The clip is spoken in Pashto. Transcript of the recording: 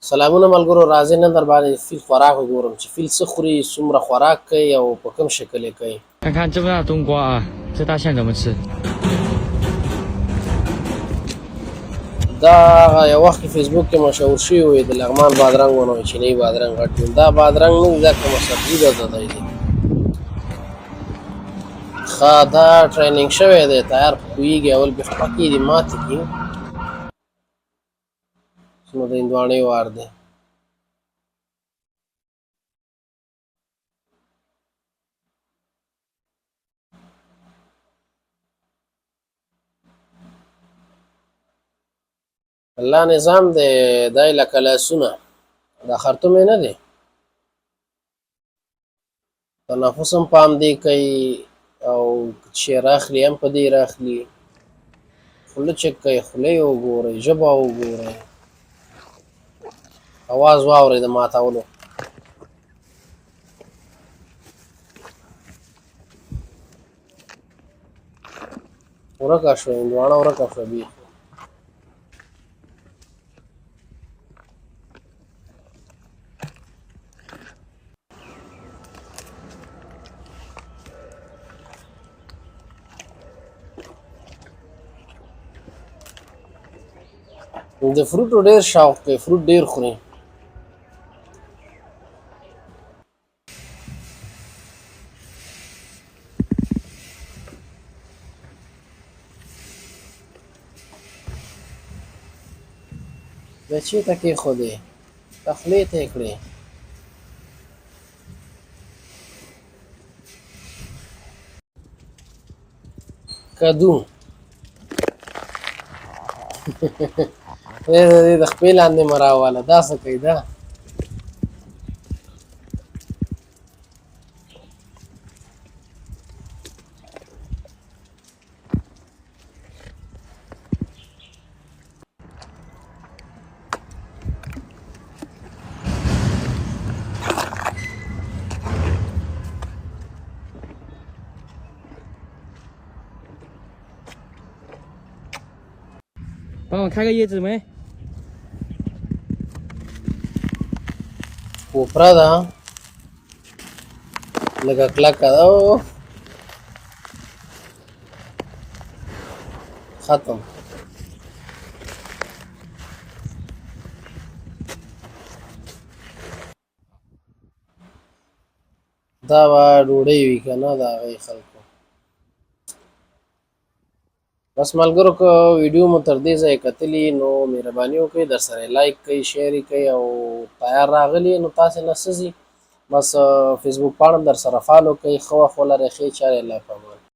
سلامونه ملګرو، راځئ نن در باندې فیل خوراک وګورم چې فیل څه خوري، څومره خوراک کوي او په کوم شکل یې کوي.看看这么大冬瓜啊，这大象怎么吃？دا یو وخت کې فیسبوک کې مشهور شوی وي د لغمان بادرنګ ونه چینی بادرنګ غټ وي. دا بادرنګ نه دی، دا کومه سبزي ده د دی. ښه دا ټریننګ شوی دی، تیار پوهېږي، اول بیا پکې دي ماتې کړي نو د هندواڼې وار دی. الله نظام دی، دی لکه لاسونه، دا خرطوم یې نه دی. تنفس هم پام دی کوي او چې راخلي هم په دې راخلي. خوله چک کوي، خوله یې وګورئ، ژبه وګورئ، اواز واورئ د ماتولو. ورکه شوه هندواڼه، ورکه شوه بیخي. د فروټو ډېر شوق کوي، فروټ ډېر خوري. دا چېرته کېښودې؟ دا خولې ته یې کړې. کدو د خپې لاندې مه راوله، دا څه کوي دا؟帮我开个椰子没？ کوپره ده، لږه کلکه ده او ختم. دا به ډوډۍ وي که نه د هغې خلکو. بس ملګرو، که ویډیو مو تر دې ځایه کتلي نو مهرباني وکړئ درسره یې لایک کوئ، شیر یې کوئ او تیار راغلي نو تاسې نه څه ځي، بس فیسبوک پاڼه هم درسره فالو کوئ. ښه وخت ولرئ، ښې چارې، الله پامان.